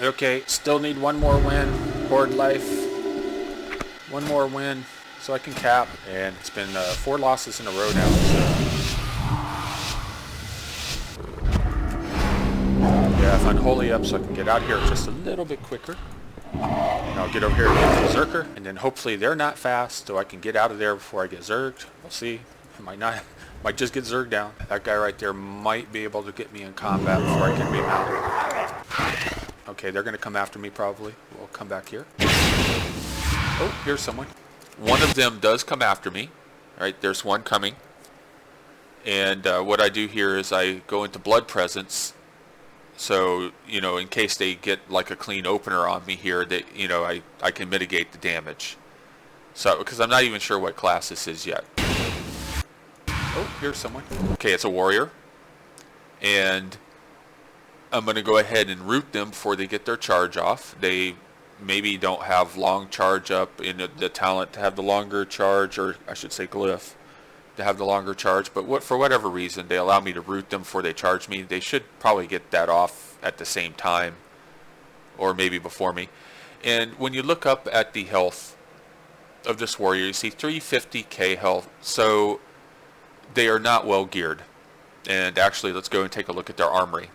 Okay, still need one more win. Horde life. One more win so I can cap. And it's been 4 losses in a row now. So. Yeah, if Unholy up so I can get out here just a little bit quicker. And I'll get over here and get the Berserker. And then hopefully they're not fast so I can get out of there before I get zerged. We'll see. I might not. Might just get zerged down. That guy right there might be able to get me in combat before I can remount. Okay, they're going to come after me probably. We'll come back here. Oh, here's someone. One of them does come after me. All right, there's one coming. And what I do here is I go into Blood Presence. So, you know, in case they get like a clean opener on me here, that, you know, I can mitigate the damage. So, because I'm not even sure what class this is yet. Oh, here's someone. Okay, it's a warrior. And I'm going to go ahead and root them before they get their charge off. They maybe don't have long charge up in the talent to have the longer charge, or I should say glyph, to have the longer charge. But for whatever reason, they allow me to root them before they charge me. They should probably get that off at the same time, or maybe before me. And when you look up at the health of this warrior, you see 350k health. So they are not well geared. And actually, let's go and take a look at their armory.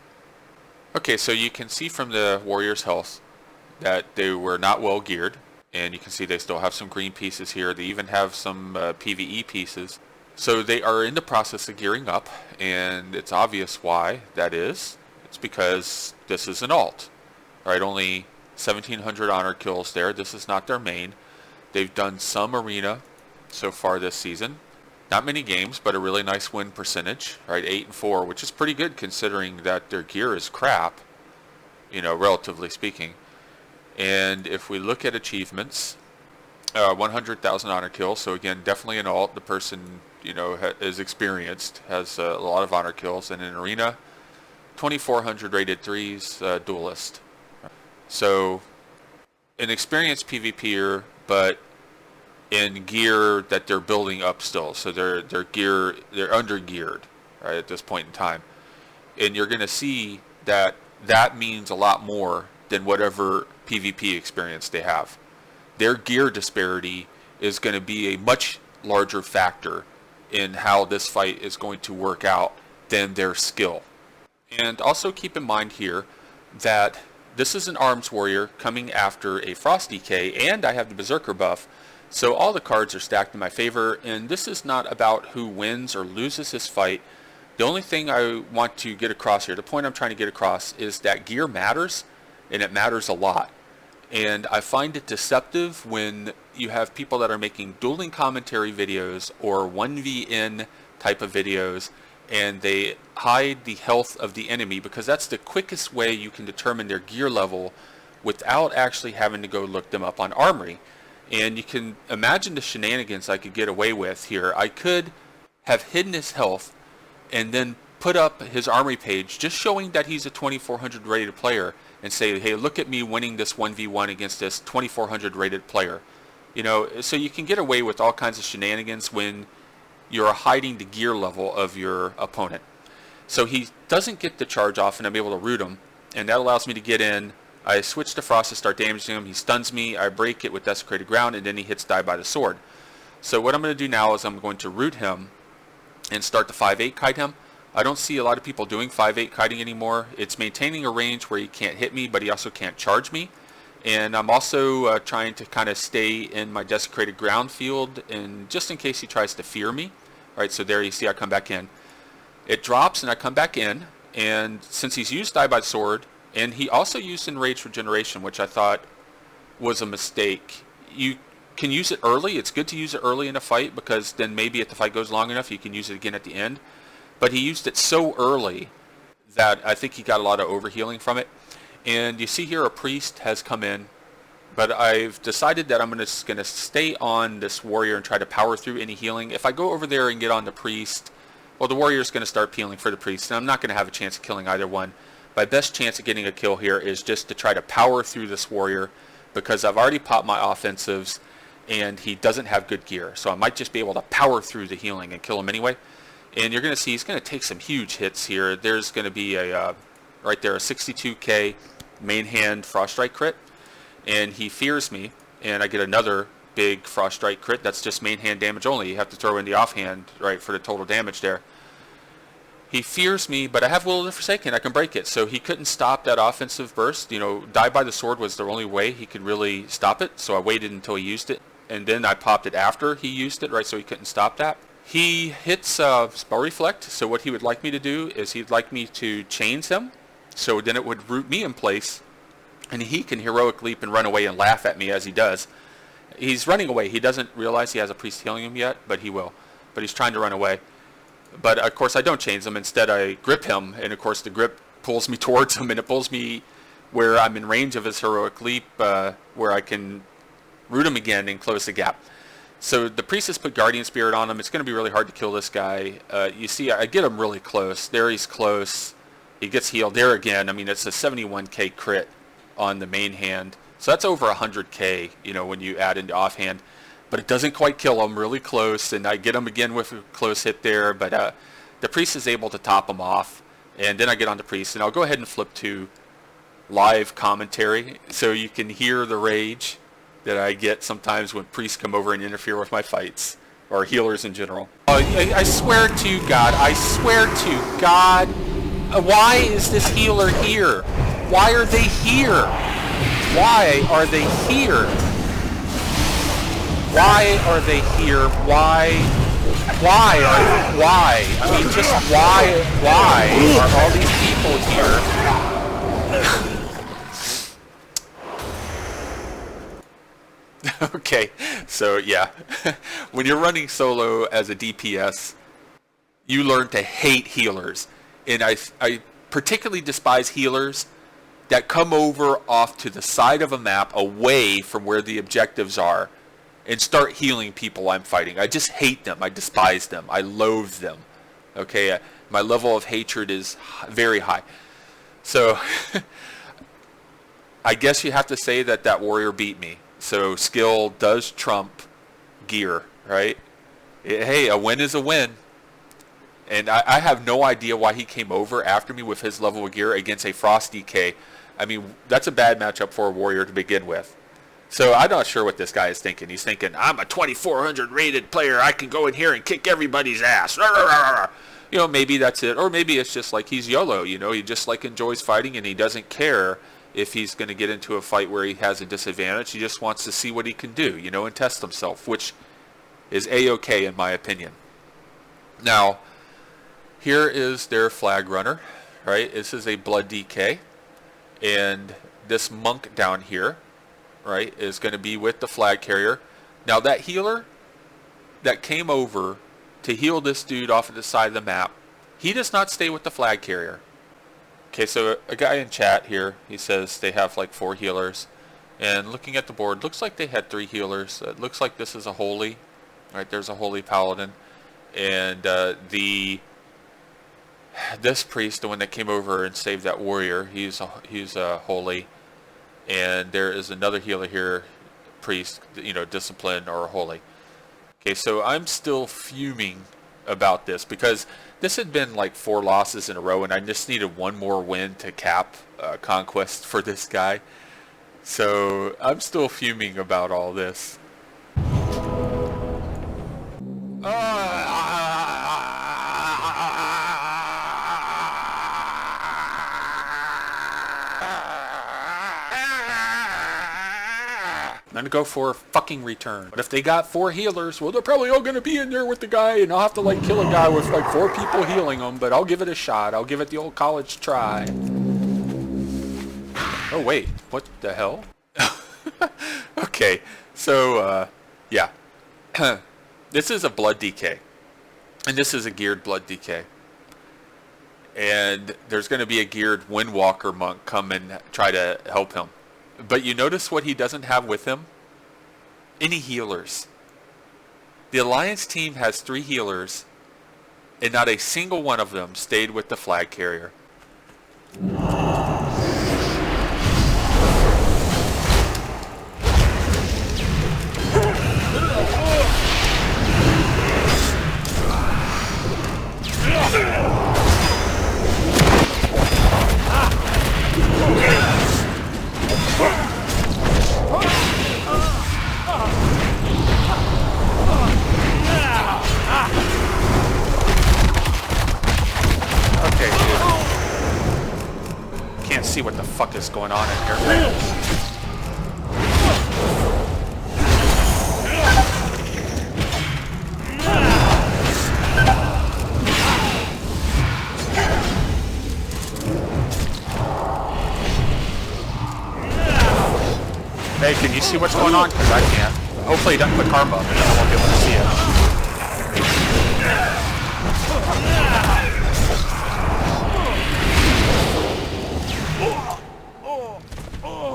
Okay, so you can see from the warrior's health that they were not well geared. And you can see they still have some green pieces here. They even have some PvE pieces. So they are in the process of gearing up. And it's obvious why that is. It's because this is an alt. Right, only 1,700 honor kills there. This is not their main. They've done some arena so far this season. Not many games, but a really nice win percentage, right? 8-4, which is pretty good considering that their gear is crap, you know, relatively speaking. And if we look at achievements, 100,000 honor kills. So again, definitely an alt. The person, you know, is experienced, has a lot of honor kills. And in arena, 2,400 rated 3s, duelist. So an experienced PvPer, but in gear that they're building up still. So they're undergeared, right, at this point in time. And you're going to see that that means a lot more than whatever PvP experience they have. Their gear disparity is going to be a much larger factor in how this fight is going to work out than their skill. And also keep in mind here that this is an arms warrior coming after a frost DK, and I have the berserker buff. So all the cards are stacked in my favor, and this is not about who wins or loses this fight. The only thing I want to get across here, the point I'm trying to get across, is that gear matters, and it matters a lot. And I find it deceptive when you have people that are making dueling commentary videos or 1vn type of videos, and they hide the health of the enemy, because that's the quickest way you can determine their gear level without actually having to go look them up on Armory. And you can imagine the shenanigans I could get away with here. I could have hidden his health and then put up his armory page just showing that he's a 2400 rated player and say, hey, look at me winning this 1v1 against this 2400 rated player. You know, so you can get away with all kinds of shenanigans when you're hiding the gear level of your opponent. So he doesn't get the charge off, and I'm able to root him, and that allows me to get in. I switch to Frost to start damaging him. He stuns me. I break it with Desecrated Ground, and then he hits die by the sword. So what I'm going to do now is I'm going to root him and start to 5-8 kite him. I don't see a lot of people doing 5-8 kiting anymore. It's maintaining a range where he can't hit me, but he also can't charge me. And I'm also trying to kind of stay in my Desecrated Ground field, and just in case he tries to fear me. All right, so there you see I come back in. It drops, and I come back in. And since he's used die by the sword, and he also used Enraged Regeneration, which I thought was a mistake. You can use it early. It's good to use it early in a fight, because then maybe if the fight goes long enough, you can use it again at the end. But he used it so early that I think he got a lot of overhealing from it. And you see here a priest has come in, but I've decided that I'm just going to stay on this warrior and try to power through any healing. If I go over there and get on the priest, well, the warrior's going to start peeling for the priest, and I'm not going to have a chance of killing either one. My best chance of getting a kill here is just to try to power through this warrior, because I've already popped my offensives, and he doesn't have good gear. So I might just be able to power through the healing and kill him anyway. And you're going to see he's going to take some huge hits here. There's going to be a, right there, a 62k main hand frost strike crit, and he fears me, and I get another big frost strike crit. That's just main hand damage only. You have to throw in the offhand, right, for the total damage there. He fears me, but I have Will of the Forsaken. I can break it. So he couldn't stop that offensive burst. You know, Die by the Sword was the only way he could really stop it. So I waited until he used it. And then I popped it after he used it, right? So he couldn't stop that. He hits Spell Reflect. So what he would like me to do is he'd like me to chains him. So then it would root me in place. And he can heroic leap and run away and laugh at me as he does. He's running away. He doesn't realize he has a priest healing him yet, but he will. But he's trying to run away. But of course I don't chains him. Instead I grip him, and of course the grip pulls me towards him, and it pulls me where I'm in range of his heroic leap, where I can root him again and close the gap. So the priestess put Guardian Spirit on him. It's going to be really hard to kill this guy. You see, I get him really close. There he's close. He gets healed there again. I mean, it's a 71k crit on the main hand. So that's over 100k, you know, when you add into offhand. But it doesn't quite kill him, really close, and I get him again with a close hit there, but the priest is able to top him off, and then I get on the priest, and I'll go ahead and flip to live commentary, so you can hear the rage that I get sometimes when priests come over and interfere with my fights, or healers in general. I swear to God, why is this healer here? Why are they here? Why are they here? Why are they here? Why? I mean, just why are all these people here? Okay, so yeah, when you're running solo as a DPS, you learn to hate healers. And I particularly despise healers that come over off to the side of a map away from where the objectives are and start healing people I'm fighting. I just hate them. I despise them. I loathe them. Okay, my level of hatred is very high. So I guess you have to say that warrior beat me. So skill does trump gear, right? Hey, a win is a win. And I have no idea why he came over after me with his level of gear against a Frost DK. I mean, that's a bad matchup for a warrior to begin with. So I'm not sure what this guy is thinking. He's thinking, I'm a 2400 rated player. I can go in here and kick everybody's ass. You know, maybe that's it. Or maybe it's just like he's YOLO. You know, he just like enjoys fighting and he doesn't care if he's going to get into a fight where he has a disadvantage. He just wants to see what he can do, you know, and test himself, which is A-okay in my opinion. Now, here is their flag runner, right? This is a blood DK. And this monk down here, right, is going to be with the flag carrier. Now that healer that came over to heal this dude off of the side of the map, he does not stay with the flag carrier. Okay, so a guy in chat here, he says they have like 4 healers. And looking at the board, looks like they had 3 healers. It looks like this is a holy. Right, there's a holy paladin. And this priest, the one that came over and saved that warrior, he's a holy. And there is another healer here, priest, you know, discipline or holy. Okay, so I'm still fuming about this because this had been like 4 losses in a row, and I just needed one more win to cap conquest for this guy. So I'm still fuming about all this. I'm gonna go for a fucking return. But if they got 4 healers, well, they're probably all gonna be in there with the guy, and I'll have to like kill a guy with like 4 people healing him, but I'll give it a shot. I'll give it the old college try. Oh wait, what the hell? Okay, so yeah. This is a blood DK. And this is a geared blood DK. And there's gonna be a geared windwalker monk come and try to help him. But you notice what he doesn't have with him? Any healers. The Alliance team has 3 healers, and not a single one of them stayed with the flag carrier. see what the fuck is going on in here. Hey, can you see what's going on? Because I can't. Hopefully he doesn't put karma up and I won't be able to see it.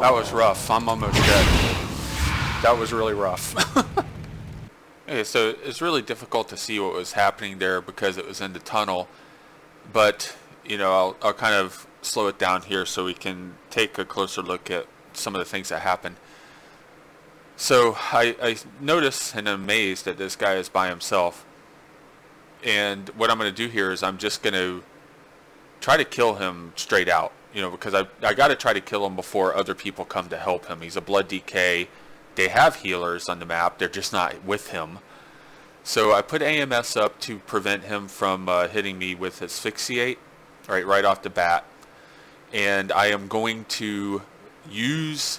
That was rough. I'm almost dead. That was really rough. Okay, so it's really difficult to see what was happening there because it was in the tunnel. But, you know, I'll kind of slow it down here so we can take a closer look at some of the things that happened. So I notice and I'm amazed that this guy is by himself. And what I'm going to do here is I'm just going to try to kill him straight out. You know, because I got to try to kill him before other people come to help him. He's a blood DK. They have healers on the map. They're just not with him. So I put AMS up to prevent him from hitting me with asphyxiate right off the bat. And I am going to use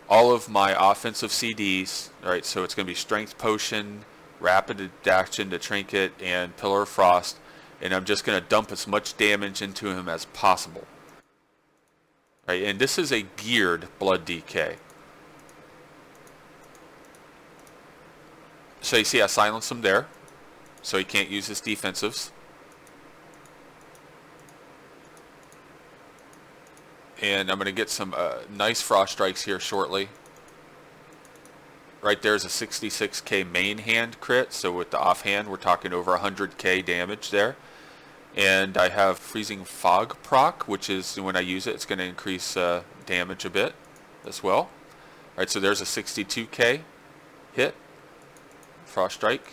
all of my offensive CDs. Alright, so it's going to be Strength Potion, Rapid Adaptation to Trinket, and Pillar of Frost. And I'm just going to dump as much damage into him as possible. Right, and this is a geared blood DK. So you see I silenced him there. So he can't use his defensives. And I'm going to get some nice frost strikes here shortly. Right there's a 66k main hand crit. So with the offhand we're talking over 100k damage there. And I have Freezing Fog proc, which is when I use it, it's going to increase damage a bit as well. Alright, so there's a 62k hit. Frost Strike.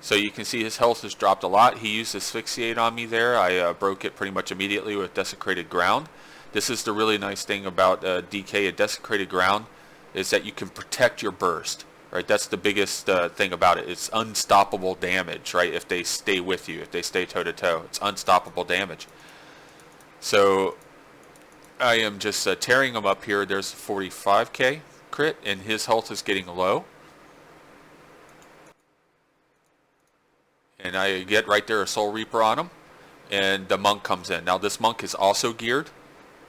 So you can see his health has dropped a lot. He used Asphyxiate on me there. I broke it pretty much immediately with Desecrated Ground. This is the really nice thing about DK and Desecrated Ground, is that you can protect your burst. Right, that's the biggest thing about it. It's unstoppable damage, right? If they stay with you, if they stay toe to toe, it's unstoppable damage. So I am just tearing him up here. There's 45k crit, and his health is getting low. And I get right there a Soul Reaper on him, and the monk comes in. Now this monk is also geared,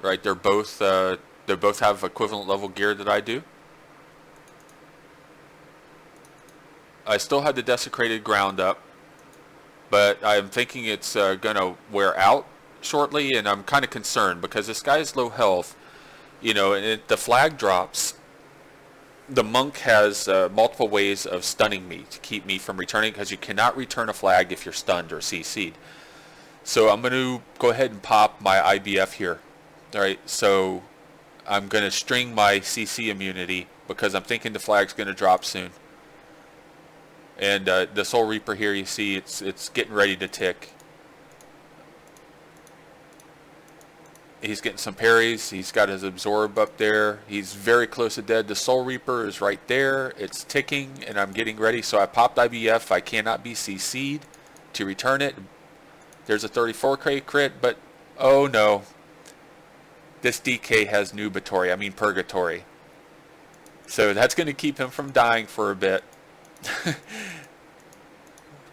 right? They both have equivalent level gear that I do. I still had the Desecrated Ground up, but I'm thinking it's going to wear out shortly, and I'm kind of concerned because this guy is low health, you know, and the flag drops. The monk has multiple ways of stunning me to keep me from returning, because you cannot return a flag if you're stunned or CC'd. So I'm going to go ahead and pop my IBF here. Alright, so I'm going to string my CC immunity because I'm thinking the flag's going to drop soon. And the Soul Reaper here, you see it's getting ready to tick. He's getting some parries. He's got his absorb up there. He's very close to dead. The Soul Reaper is right there. It's ticking, and I'm getting ready. So I popped IBF. I cannot be CC'd to return it. There's a 34k crit, but oh no. This DK has Nubatory, I mean Purgatory. So that's going to keep him from dying for a bit.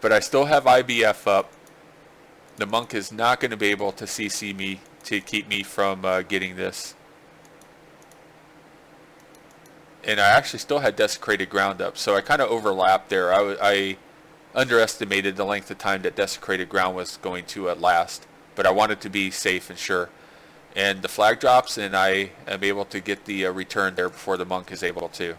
But I still have IBF up. The monk is not going to be able to CC me to keep me from getting this. And I actually still had Desecrated Ground up, so I kind of overlapped there. I underestimated the length of time that Desecrated Ground was going to last, but I wanted to be safe and sure. And the flag drops, and I am able to get the return there before the monk is able to.